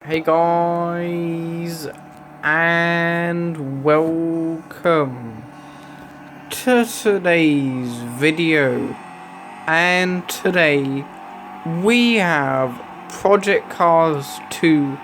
Hey guys, and welcome to today's video. And today we have Project Cars 2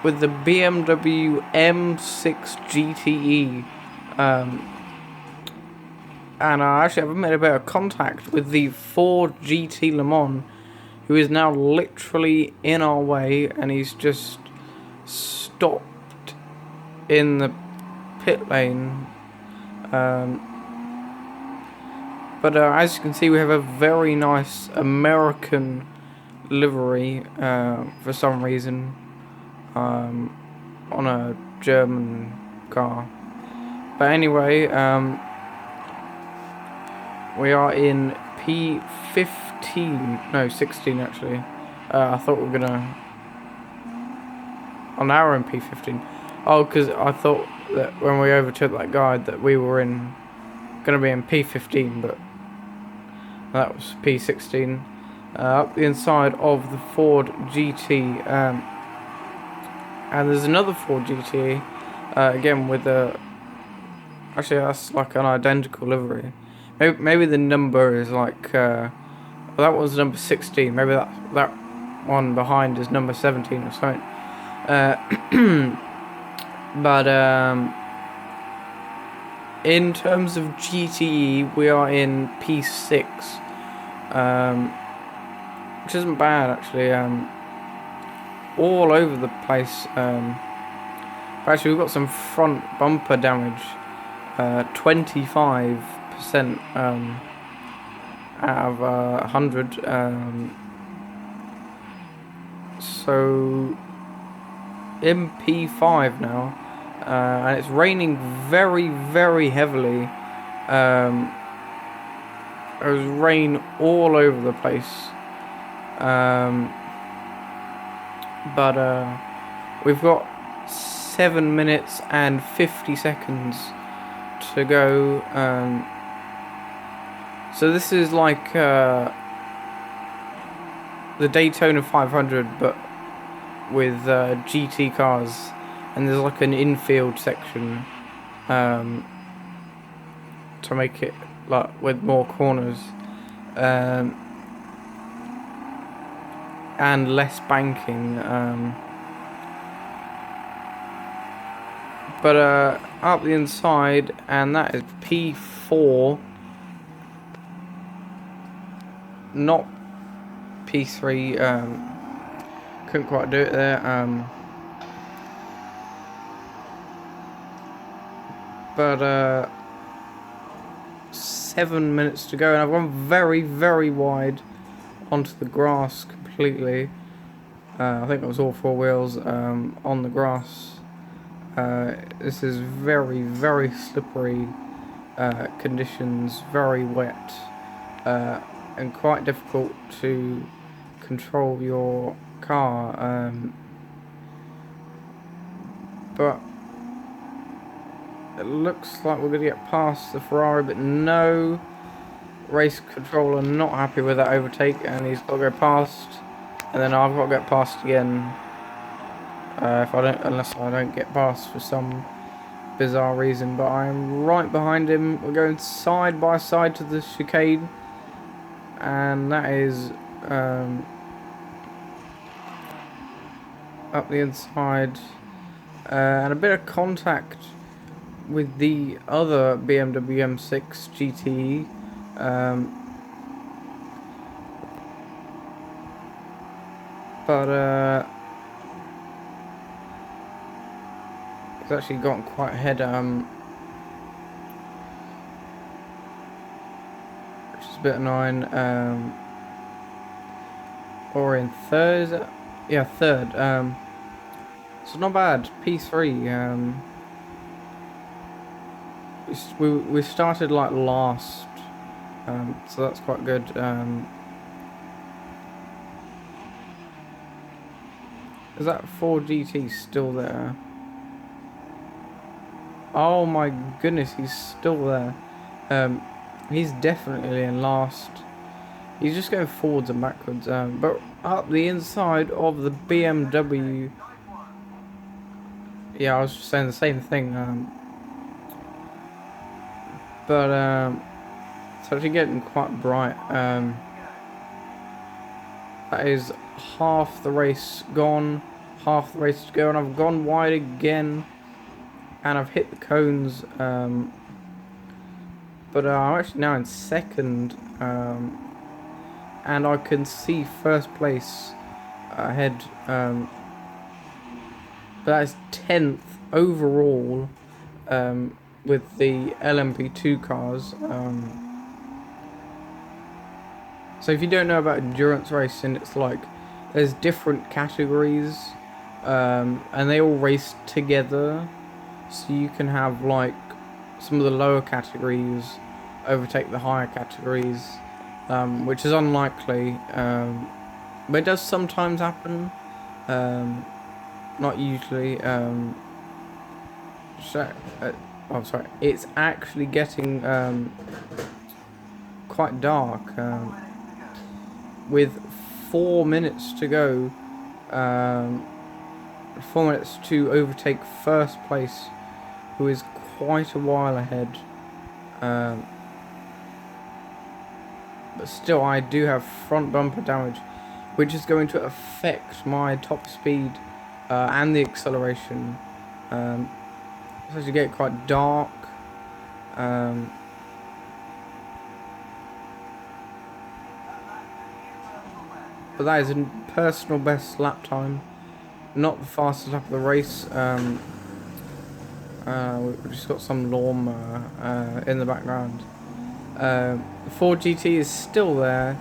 with the BMW M6 GTE. And I actually have made a bit of contact with the Ford GT Le Mans, who is now literally in our way, and he's just stopped in the pit lane. But as you can see, we have a very nice American livery for some reason on a German car. But anyway, we are in P15, no 16 actually. I thought we were gonna. Oh, now we're in P15. Oh, because I thought that when we overtook that guy that we were gonna be in P15, but that was P16. Up the inside of the Ford GT, and there's another Ford GT, again with a. Actually, that's like an identical livery. Maybe the number is like. Well, that was number 16. Maybe that one behind is number 17 or something. But in terms of GTE, we are in P6, which isn't bad actually. All over the place. But actually, we've got some front bumper damage. 25% out of 100. So MP5 now, and it's raining very, very heavily. There's rain all over the place. But we've got 7 minutes and 50 seconds to go. So this is like the Daytona 500, but with GT cars, and there's like an infield section to make it like with more corners and less banking, but up the inside, and that is P4, not P3. Couldn't quite do it there. But 7 minutes to go, and I've gone very, very wide onto the grass completely. I think it was all four wheels on the grass. This is very, very slippery conditions, very wet, and quite difficult to control your car. But it looks like we're going to get past the Ferrari, but no. Race controller not happy with that overtake, and he's got to go past, and then I've got to get past again. Unless I don't get past for some bizarre reason. But I'm right behind him. We're going side by side to the chicane, and that is up the inside, and a bit of contact with the other BMW M6 GTE. But it's actually gotten quite ahead, which is a bit annoying. Or in third, yeah, third. So not bad. P3. We started like last, so that's quite good. Is that Ford GT still there? Oh my goodness, he's still there. He's definitely in last. He's just going forwards and backwards. But up the inside of the BMW yeah, I was just saying the same thing. But it's actually getting quite bright. That is half the race gone, half the race to go, and I've gone wide again, and I've hit the cones. But I'm actually now in second, and I can see first place ahead. But that is 10th overall with the LMP2 cars. So if you don't know about endurance racing, it's like there's different categories, and they all race together. So you can have like some of the lower categories overtake the higher categories, which is unlikely, but it does sometimes happen. Not usually. Oh, sorry. It's actually getting quite dark. With 4 minutes to go, 4 minutes to overtake first place, who is quite a while ahead. But still, I do have front bumper damage, which is going to affect my top speed and the acceleration. So as you get quite dark, but that is a personal best lap time, not the fastest lap of the race. We've just got some lawnmower in the background. The Ford GT is still there,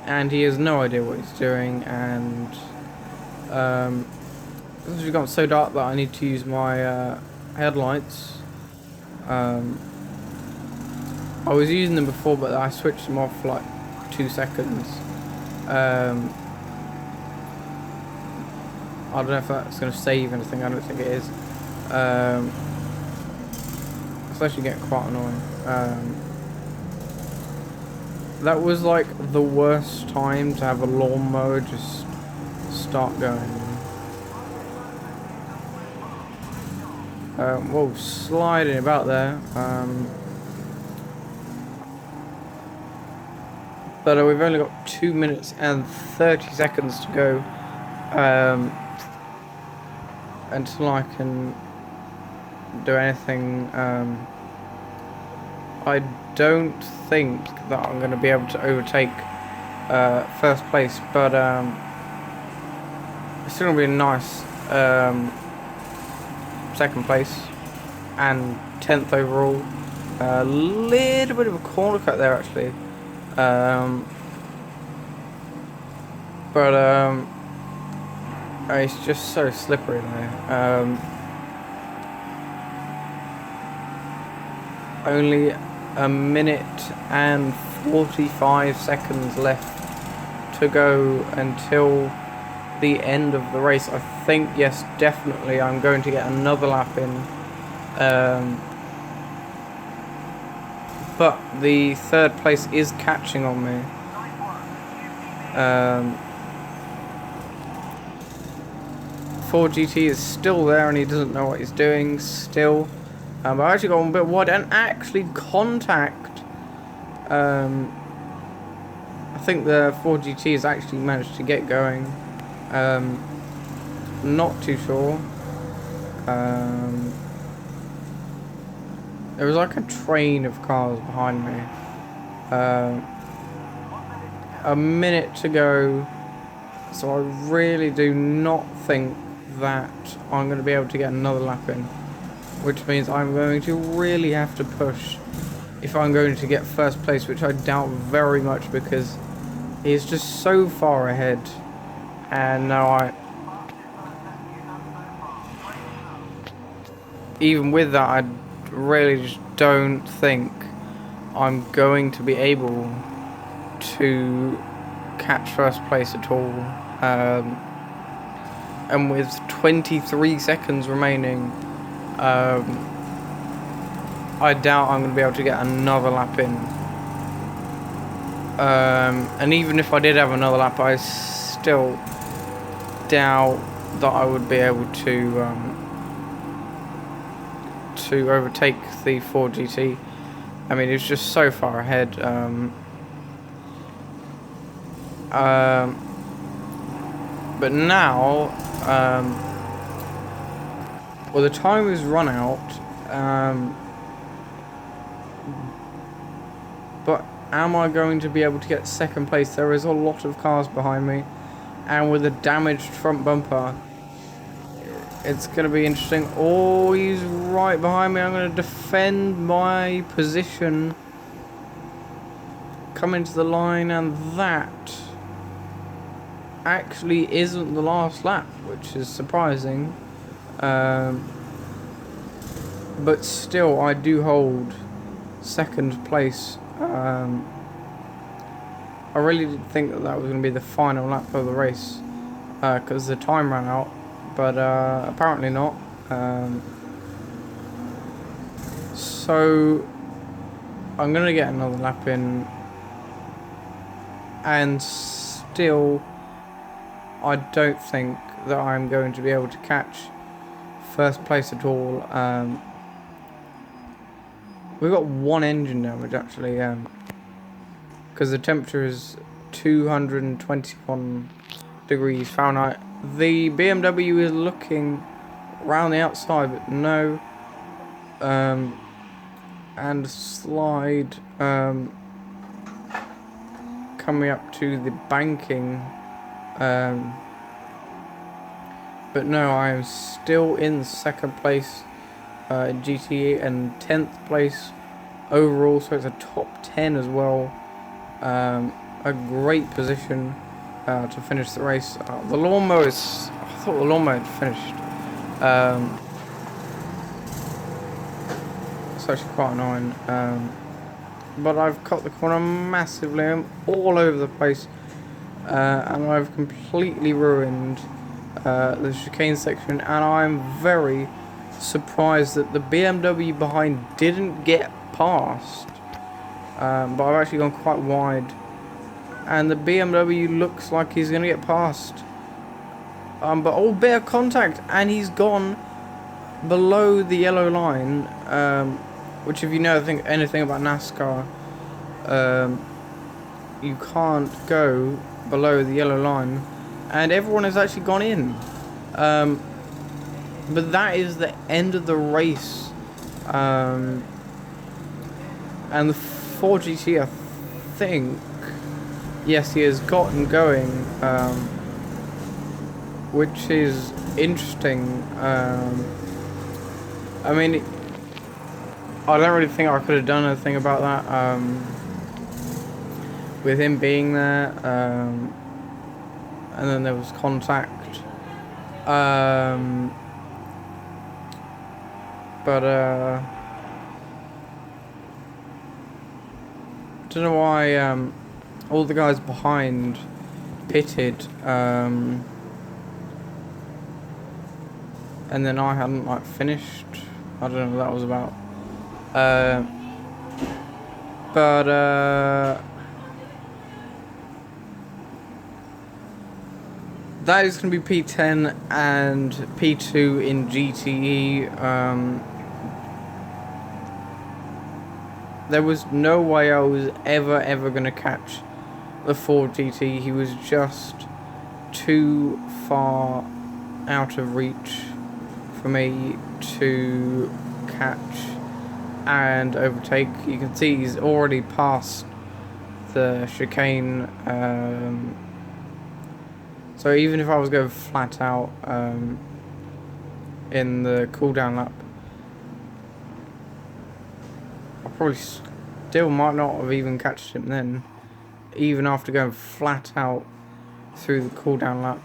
and he has no idea what he's doing, and this has become so dark that I need to use my headlights. I was using them before, but I switched them off for like 2 seconds. I don't know if that's going to save anything. I don't think it is. It's actually getting quite annoying. That was like the worst time to have a lawnmower just start going. Whoa, sliding about there. But we've only got 2 minutes and 30 seconds to go until I can do anything. I don't think that I'm going to be able to overtake first place, but it's still going to be a nice second place and 10th overall. A little bit of a corner cut there actually, but it's just so slippery there. Only a minute and 45 seconds left to go until the end of the race. I think, yes, definitely I'm going to get another lap in, but the third place is catching on me. Ford GT is still there and he doesn't know what he's doing still. I actually got a bit wide and actually contact. I think the Ford GT has actually managed to get going. Not too sure. There was like a train of cars behind me. A minute to go, so I really do not think that I'm going to be able to get another lap in, which means I'm going to really have to push if I'm going to get first place, which I doubt very much because he's just so far ahead. And now even with that, I really just don't think I'm going to be able to catch first place at all. And with 23 seconds remaining, I doubt I'm going to be able to get another lap in. And even if I did have another lap, I still doubt that I would be able to to overtake the Ford GT. I mean, it's just so far ahead. But now, well, the time has run out. But am I going to be able to get second place? There is a lot of cars behind me, and with a damaged front bumper, it's going to be interesting. Oh, he's right behind me. I'm going to defend my position. Come into the line, and that actually isn't the last lap, which is surprising. But still, I do hold second place. I really did think that was going to be the final lap of the race, because the time ran out, but apparently not. So I'm going to get another lap in, and still I don't think that I'm going to be able to catch first place at all. We've got one engine damage actually, because the temperature is 221 degrees Fahrenheit. The BMW is looking around the outside, but no. And slide coming up to the banking. But no, I am still in second place in GTE and 10th place overall, so it's a top 10 as well. A great position to finish the race. The lawnmower is... I thought the lawnmower had finished. It's actually quite annoying. But I've cut the corner massively. I'm all over the place. And I've completely ruined the chicane section, and I'm very surprised that the BMW behind didn't get past, but I've actually gone quite wide, and the BMW looks like he's going to get past, but all bit of contact, and he's gone below the yellow line, which if you know anything about NASCAR, you can't go below the yellow line, and everyone has actually gone in. But that is the end of the race. And the Ford GT, I think, yes, he has gotten going, which is interesting. I mean, I don't really think I could have done anything about that, with him being there, and then there was contact. But I don't know why all the guys behind pitted, and then I hadn't like finished. I don't know what that was about. But that is going to be P10 and P2 in GTE. There was no way I was ever going to catch the Ford GT. He was just too far out of reach for me to catch and overtake. You can see he's already past the chicane. So even if I was going flat out in the cooldown lap, I probably still might not have even catched him then, even after going flat out through the cooldown lap.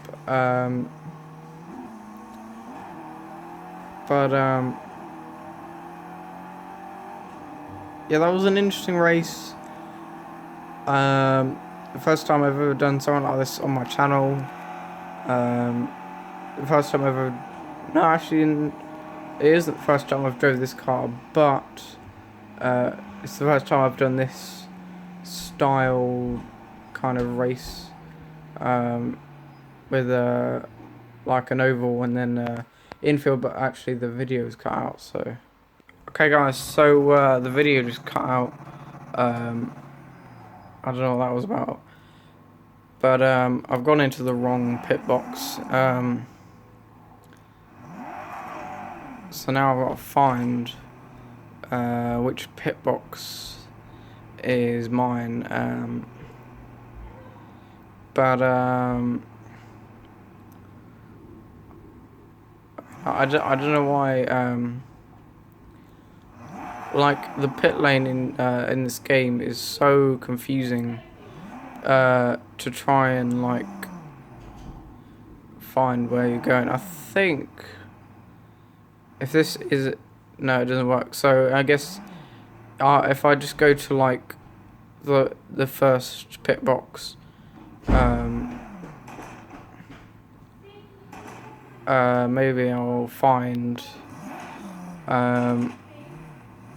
Yeah, that was an interesting race. The first time I've ever done something like this on my channel. The first time I've ever... No, actually, it isn't the first time I've drove this car, but it's the first time I've done this style kind of race, with like an oval and then infield, but actually the video is cut out, so Okay guys, so the video just cut out. I don't know what that was about. But I've gone into the wrong pit box. So now I've got to find which pit box is mine. But I don't know why. Like the pit lane in this game is so confusing to try and like find where you're going. I think if this is no, it doesn't work. So I guess if I just go to like the first pit box, maybe I'll find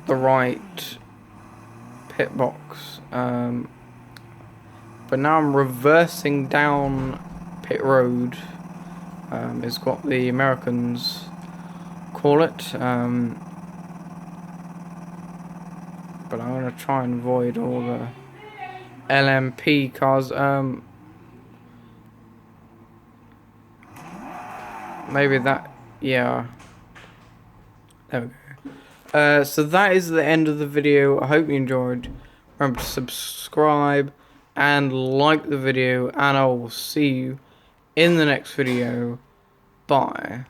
the right pit box. But now I'm reversing down pit road. Is what the Americans call it. But I'm gonna try and avoid all the LMP cars. Maybe that. Yeah. There we go. So that is the end of the video. I hope you enjoyed. Remember to subscribe and like the video, and I will see you in the next video. Bye.